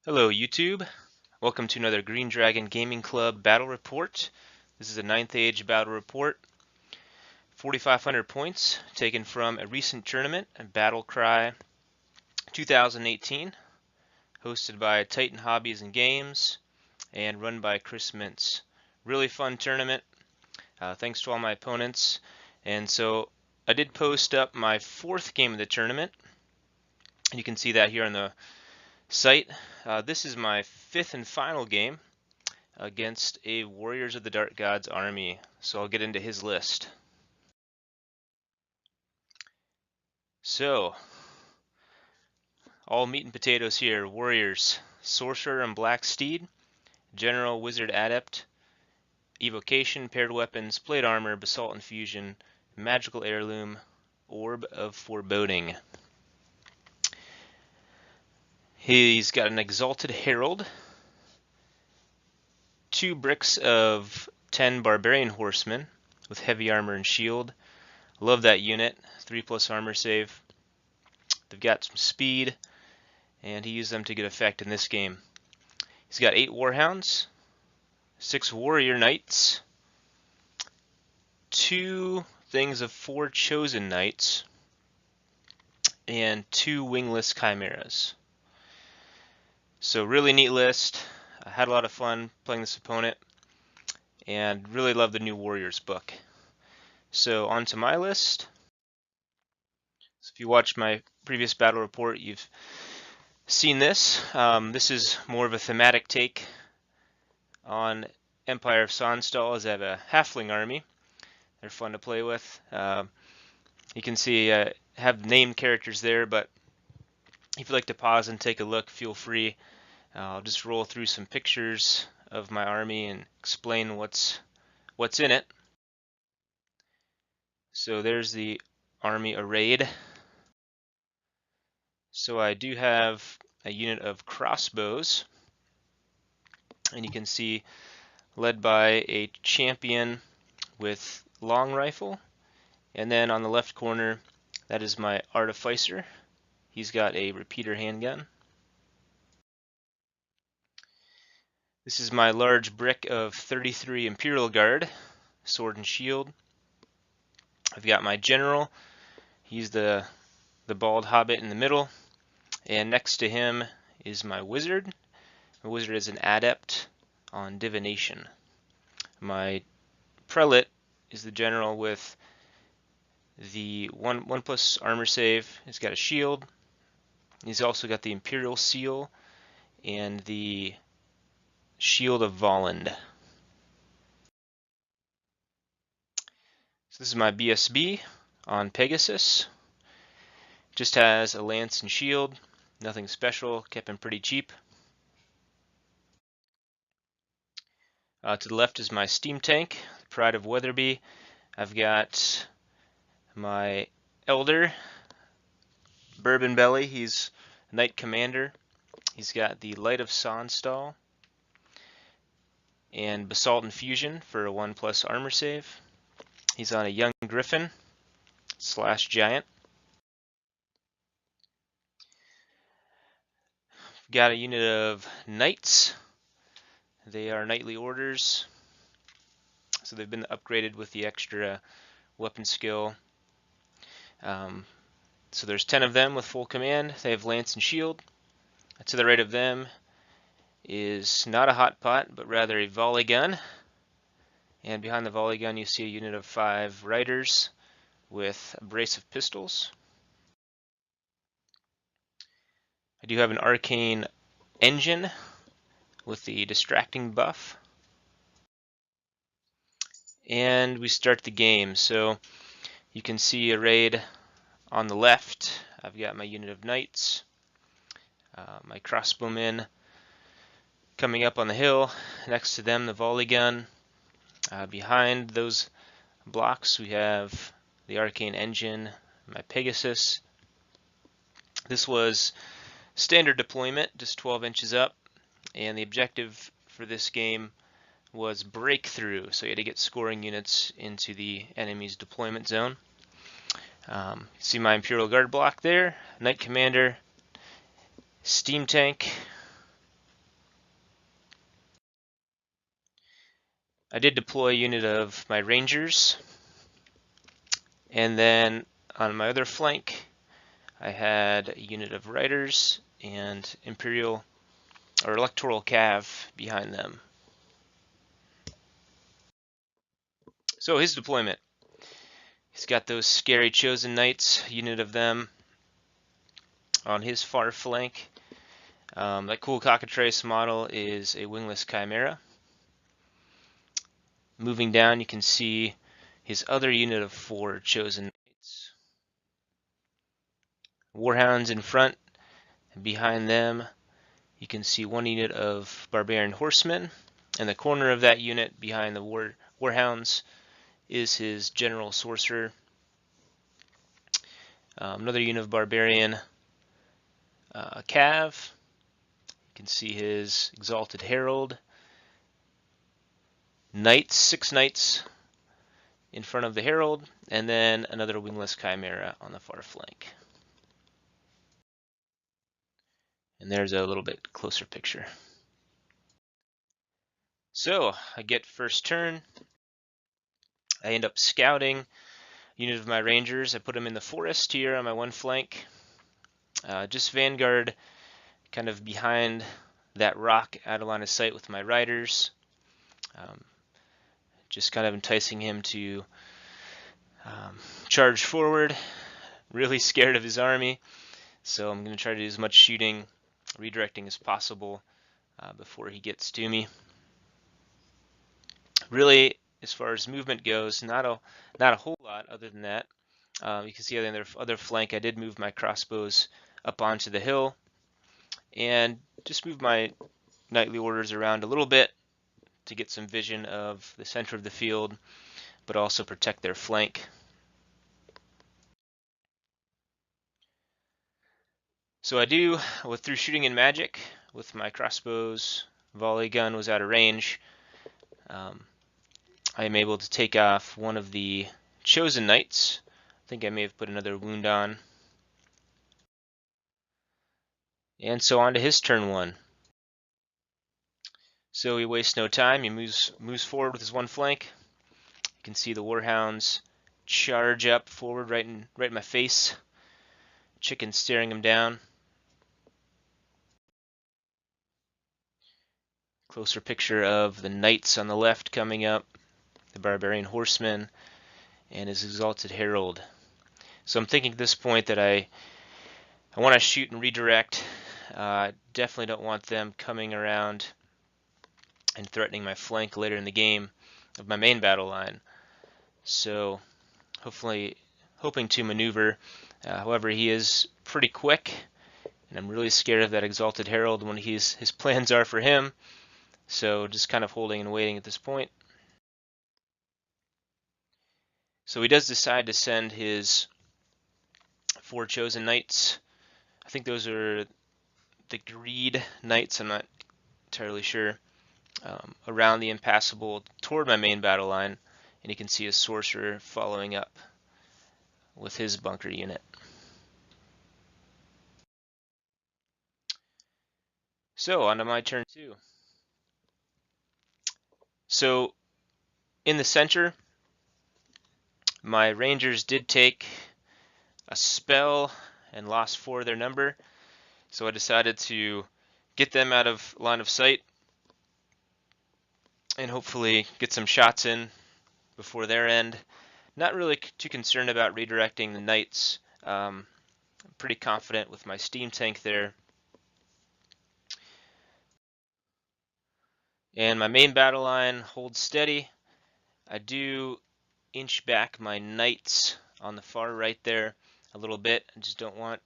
Hello YouTube, welcome to another Green Dragon Gaming Club battle report. This is a 9th Age battle report, 4,500 points taken from a recent tournament, Battlecry 2018, hosted by Titan Hobbies and Games and run by Chris Mintz. Really fun tournament, thanks to all my opponents. And so I did post up my 4th game of the tournament. You can see that here on the site. This is my 5th and final game against a Warriors of the Dark Gods army, so I'll get into his list. So, all meat and potatoes here. Warriors, Sorcerer and Black Steed, General, Wizard, Adept, Evocation, Paired Weapons, Plate Armor, Basalt Infusion, Magical Heirloom, Orb of Foreboding. He's got an Exalted Herald, 2 bricks of 10 Barbarian Horsemen with heavy armor and shield. Love that unit, 3+ armor save. They've got some speed, and he used them to get effect in this game. He's got 8 Warhounds, 6 Warrior Knights, 2 things of 4 Chosen Knights, and 2 Wingless Chimeras. So really neat list. I had a lot of fun playing this opponent, and really love the new Warriors book. So on to my list. So if you watched my previous battle report, you've seen this. This is more of a thematic take on Empire of Sonstal, as I have a Halfling army. They're fun to play with. You can see I have named characters there, but if you'd like to pause and take a look, feel free. I'll just roll through some pictures of my army and explain what's in it. So there's the army arrayed. So I do have a unit of crossbows, and you can see led by a champion with long rifle, and then on the left corner that is my artificer. He's got a repeater handgun. This is my large brick of 33 Imperial Guard, sword and shield. I've got my general. He's the bald hobbit in the middle, and next to him is my wizard. My wizard is an adept on divination. My prelate is the general with the 1+ armor save. He's got a shield. He's also got the Imperial Seal and the Shield of Volland. So this is my BSB on Pegasus. Just has a lance and shield. Nothing special, kept him pretty cheap. To the left is my steam tank, Pride of Weatherby. I've got my Elder, Bourbon Belly. He's a Knight Commander. He's got the Light of Sonstal and Basalt Infusion for a 1+ armor save. He's on a Young Griffin / Giant. Got a unit of Knights. They are knightly orders, so they've been upgraded with the extra weapon skill. So there's 10 of them with full command. They have lance and shield. To the right of them is not a hot pot, but rather a volley gun. And behind the volley gun you see a unit of 5 riders with a brace of pistols. I do have an arcane engine with the distracting buff. And we start the game. So you can see arrayed on the left, I've got my unit of knights, my crossbowmen coming up on the hill. Next to them, the volley gun. Behind those blocks, we have the arcane engine, my Pegasus. This was standard deployment, just 12 inches up, and the objective for this game was breakthrough, so you had to get scoring units into the enemy's deployment zone. See my Imperial Guard block there, Knight Commander, Steam Tank, I did deploy a unit of my Rangers, and then on my other flank I had a unit of Riders and Imperial or Electoral Cav behind them. So his deployment. He's got those scary Chosen Knights, unit of them on his far flank. That cool cockatrice model is a wingless Chimera. Moving down, you can see his other unit of 4 Chosen Knights. Warhounds in front, and behind them you can see one unit of Barbarian Horsemen. In the corner of that unit, behind the Warhounds, is his General Sorcerer. Another unit of Barbarian Cav. You can see his Exalted Herald. Knights, 6 Knights in front of the Herald, and then another wingless Chimera on the far flank. And there's a little bit closer picture. So I get first turn. I end up scouting a unit of my Rangers. I put them in the forest here on my one flank. Just Vanguard kind of behind that rock out of line of sight with my Riders. Just kind of enticing him to charge forward. Really scared of his army. So I'm going to try to do as much shooting, redirecting as possible before he gets to me. Really, as far as movement goes, not a whole lot other than that. You can see on the other flank, I did move my crossbows up onto the hill and just move my knightly orders around a little bit to get some vision of the center of the field, but also protect their flank. So I do, through shooting and magic, with my crossbows, volley gun was out of range. I am able to take off one of the Chosen Knights. I think I may have put another wound on. And so on to his turn 1. So he wastes no time. He moves forward with his one flank. You can see the Warhounds charge up forward right in my face. Chicken staring him down. Closer picture of the Knights on the left coming up, the Barbarian Horsemen, and his Exalted Herald. So I'm thinking at this point that I want to shoot and redirect. Definitely don't want them coming around and threatening my flank later in the game of my main battle line. So hoping to maneuver. However, he is pretty quick, and I'm really scared of that Exalted Herald when his plans are for him. So just kind of holding and waiting at this point. So he does decide to send his 4 Chosen Knights. I think those are the Greed Knights, I'm not entirely sure, around the impassable toward my main battle line. And you can see a Sorcerer following up with his bunker unit. So on to my turn 2. So in the center, my Rangers did take a spell and lost 4 of their number. So I decided to get them out of line of sight and hopefully get some shots in before their end. Not really too concerned about redirecting the Knights. I'm pretty confident with my steam tank there. And my main battle line holds steady. I do inch back my Knights on the far right there a little bit. I just don't want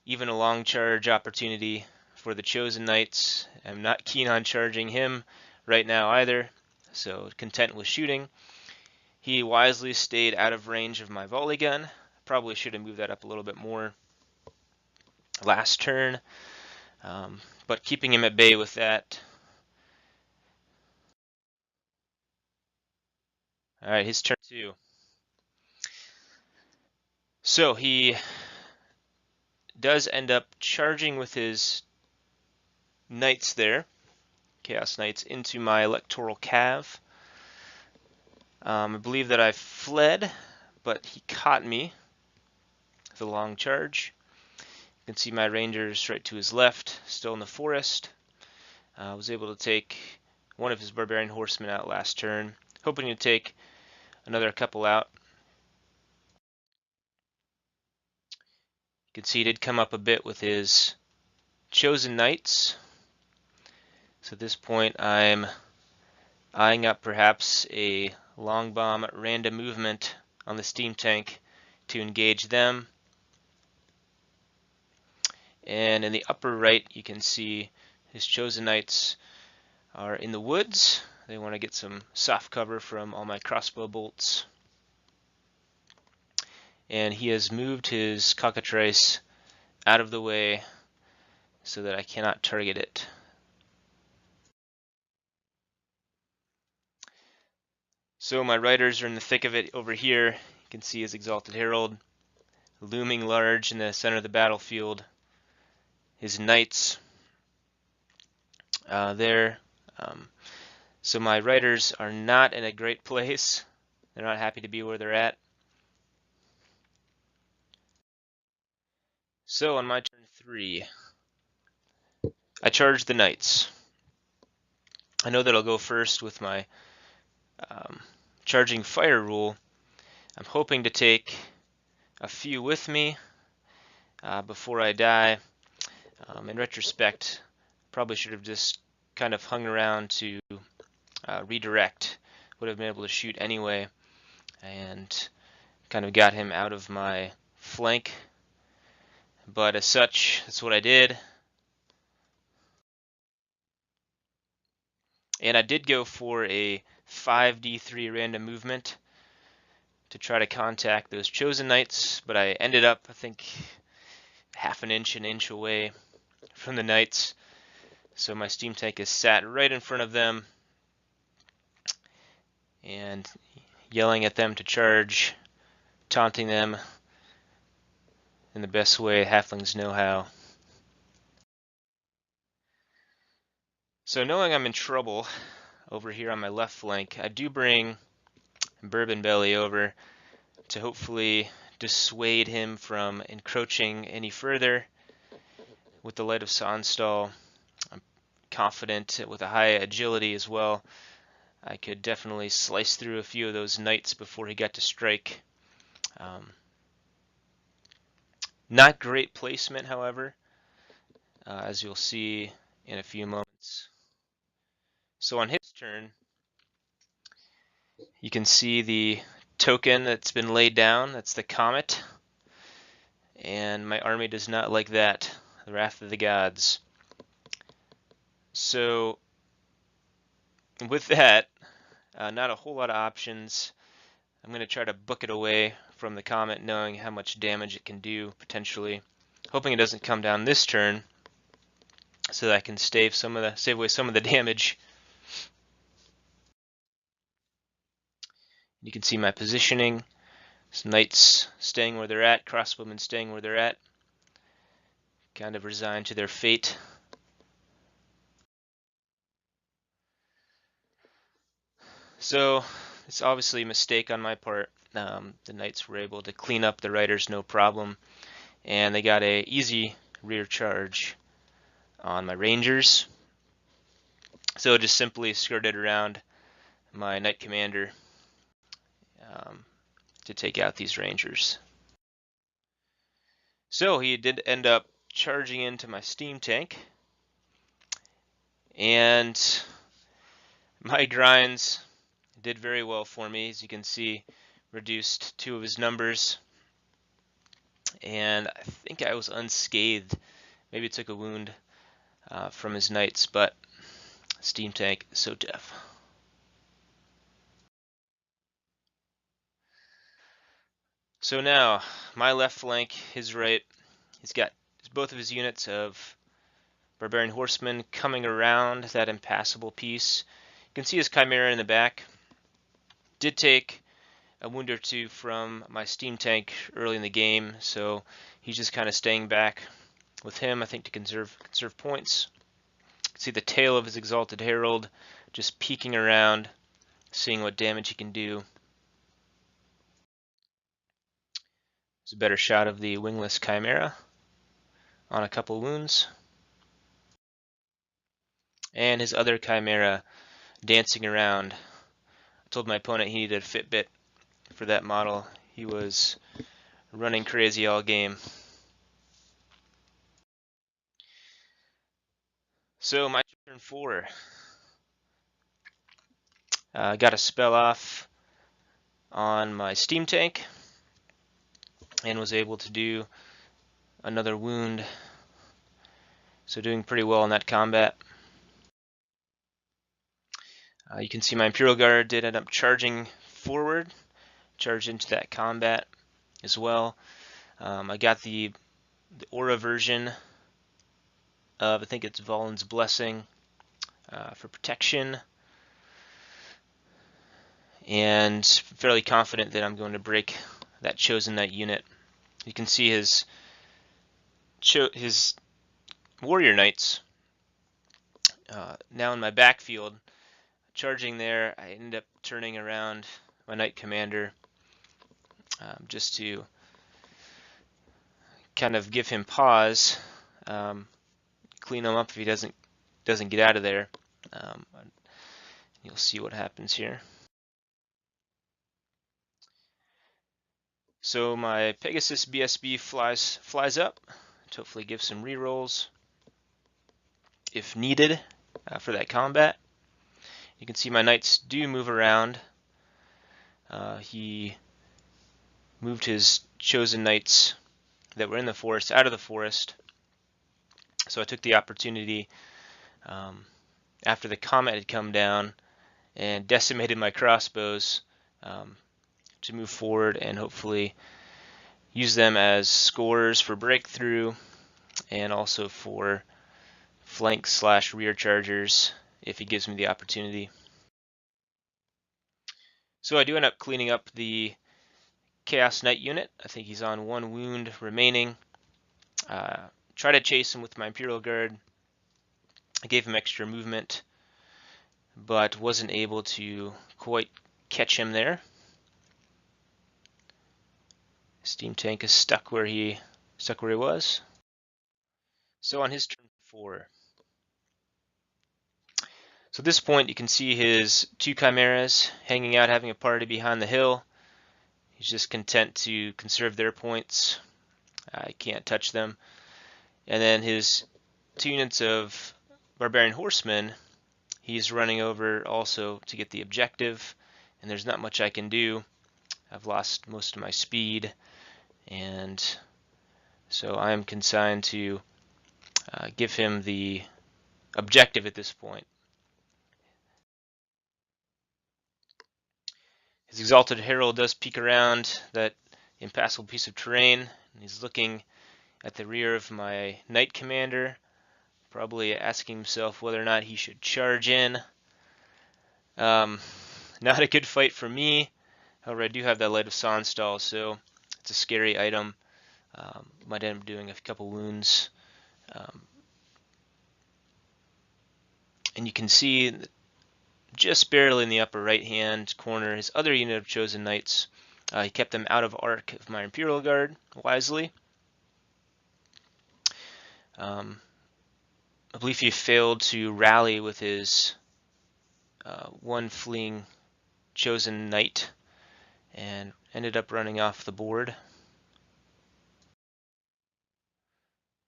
even a long charge opportunity for the Chosen Knights. I'm not keen on charging him right now either, so content with shooting. He wisely stayed out of range of my volley gun. Probably should have moved that up a little bit more last turn, but keeping him at bay with that. All right, his turn 2. So he does end up charging with his Knights there, Chaos Knights, into my Electoral Cav. I believe that I fled, but he caught me with a long charge. You can see my rangers right to his left, still in the forest. I was able to take one of his barbarian horsemen out last turn, hoping to take another couple out. You can see he did come up a bit with his chosen knights. So at this point I'm eyeing up perhaps a long bomb random movement on the steam tank to engage them. And in the upper right you can see his chosen knights are in the woods. They want to get some soft cover from all my crossbow bolts. And he has moved his cockatrice out of the way so that I cannot target it. So my riders are in the thick of it over here. You can see his Exalted Herald looming large in the center of the battlefield. His knights there. So my riders are not in a great place. They're not happy to be where they're at. So on my turn 3, I charge the knights. I know that I'll go first with my charging fire rule. I'm hoping to take a few with me before I die. In retrospect, probably should have just kind of hung around to redirect. Would have been able to shoot anyway, and kind of got him out of my flank. But as such, that's what I did. And I did go for a 5d3 random movement to try to contact those chosen knights, but I ended up, I think, half an inch away from the knights. So my steam tank is sat right in front of them and yelling at them to charge, taunting them in the best way halflings know how. So knowing I'm in trouble over here on my left flank, I do bring Bourbon Belly over to hopefully dissuade him from encroaching any further. With the Light of Sonstal, I'm confident with a high agility as well. I could definitely slice through a few of those knights before he got to strike. Not great placement, however, as you'll see in a few moments. So on his turn, you can see the token that's been laid down. That's the comet. And my army does not like that. The Wrath of the Gods. So with that, not a whole lot of options. I'm going to try to book it away from the comet, knowing how much damage it can do potentially. Hoping it doesn't come down this turn, so that I can save away some of the damage. You can see my positioning. Some knights staying where they're at, crossbowmen staying where they're at. Kind of resigned to their fate. So it's obviously a mistake on my part. The knights were able to clean up the riders no problem, and they got a easy rear charge on my rangers. So just simply skirted around my knight commander to take out these rangers. So he did end up charging into my steam tank, and my grinds did very well for me. As you can see, reduced 2 of his numbers, and I think I was unscathed. Maybe took a wound from his knights, but steam tank is so deaf. So now, my left flank, his right, he's got both of his units of barbarian horsemen coming around that impassable piece. You can see his chimera in the back. Did take a wound or 2 from my steam tank early in the game, so he's just kind of staying back with him, I think, to conserve points. You can see the tail of his Exalted Herald just peeking around, seeing what damage he can do. It's a better shot of the wingless chimera on a couple wounds. And his other chimera dancing around. I told my opponent he needed a Fitbit for that model. He was running crazy all game. So my turn 4. Got a spell off on my steam tank and was able to do another wound. So doing pretty well in that combat. You can see my Imperial Guard did end up charging forward, charged into that combat as well. I got the aura version of, I think it's Valen's Blessing for protection, and fairly confident that I'm going to break that Chosen Knight unit. You can see his Warrior Knights now in my backfield. Charging there, I ended up turning around my Knight Commander just to kind of give him pause, clean him up if he doesn't get out of there. You'll see what happens here. So my Pegasus BSB flies up to hopefully give some rerolls if needed for that combat. You can see my knights do move around. He moved his chosen knights that were in the forest out of the forest. So I took the opportunity after the comet had come down and decimated my crossbows to move forward and hopefully use them as scores for breakthrough and also for flank / rear chargers if he gives me the opportunity. So I do end up cleaning up the Chaos Knight unit. I think he's on 1 wound remaining. Try to chase him with my Imperial Guard. I gave him extra movement, but wasn't able to quite catch him there. Steam tank is stuck where he was. So on his turn 4. So at this point you can see his 2 chimeras hanging out, having a party behind the hill. He's just content to conserve their points. I can't touch them. And then his 2 units of Barbarian Horsemen, he's running over also to get the objective, and there's not much I can do. I've lost most of my speed, and so I am consigned to give him the objective at this point. His Exalted Herald does peek around that impassable piece of terrain, and he's looking at the rear of my Knight Commander, probably asking himself whether or not he should charge in. Not a good fight for me. However, I do have that Light of Sonnstall, so it's a scary item. Might end up doing a couple wounds. And you can see just barely in the upper right hand corner his other unit of Chosen Knights. He kept them out of arc of my Imperial Guard wisely. I believe he failed to rally with his 1 fleeing Chosen Knight and ended up running off the board.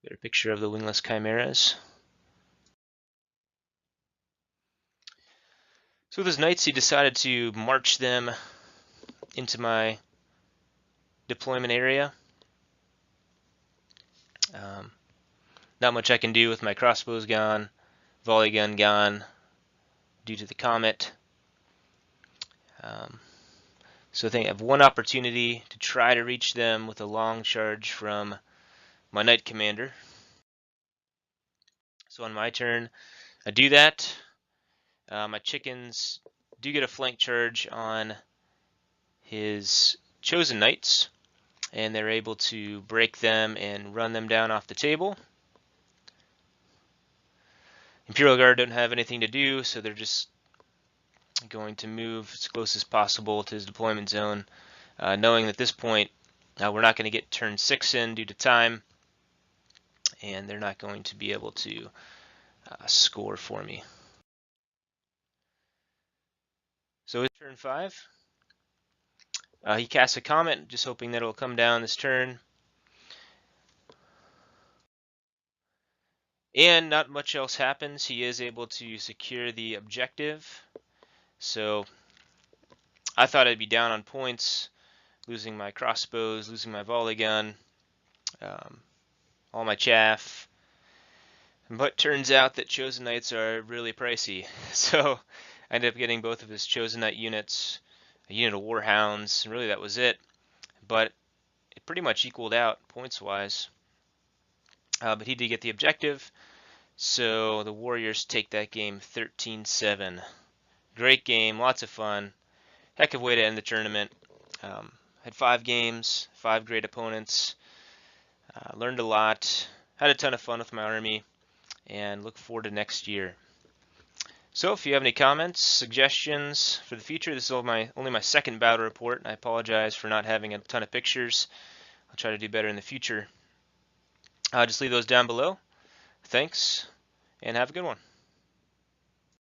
Better picture of the wingless chimeras. So with his knights, he decided to march them into my deployment area. Not much I can do with my crossbows gone, volley gun gone due to the comet. So I think I have 1 opportunity to try to reach them with a long charge from my Knight Commander. So on my turn, I do that. My chickens do get a flank charge on his Chosen Knights, and they're able to break them and run them down off the table. Imperial Guard don't have anything to do, so they're just going to move as close as possible to his deployment zone, knowing that at this point We're not going to get turn 6 in due to time, and they're not going to be able to score for me. So it's turn 5. He casts a comet, just hoping that it'll come down this turn. And not much else happens. He is able to secure the objective. So I thought I'd be down on points, losing my crossbows, losing my volley gun, all my chaff. But turns out that Chosen Knights are really pricey. So I ended up getting both of his Chosen Knight units, a unit of Warhounds, and really that was it. But it pretty much equaled out points-wise. But he did get the objective, so the Warriors take that game 13-7. Great game, lots of fun. Heck of a way to end the tournament. Had 5 games, 5 great opponents. Learned a lot. Had a ton of fun with my army, and look forward to next year. So if you have any comments, suggestions for the future, this is only my second battle report. I apologize for not having a ton of pictures. I'll try to do better in the future. Just leave those down below. Thanks, and have a good one.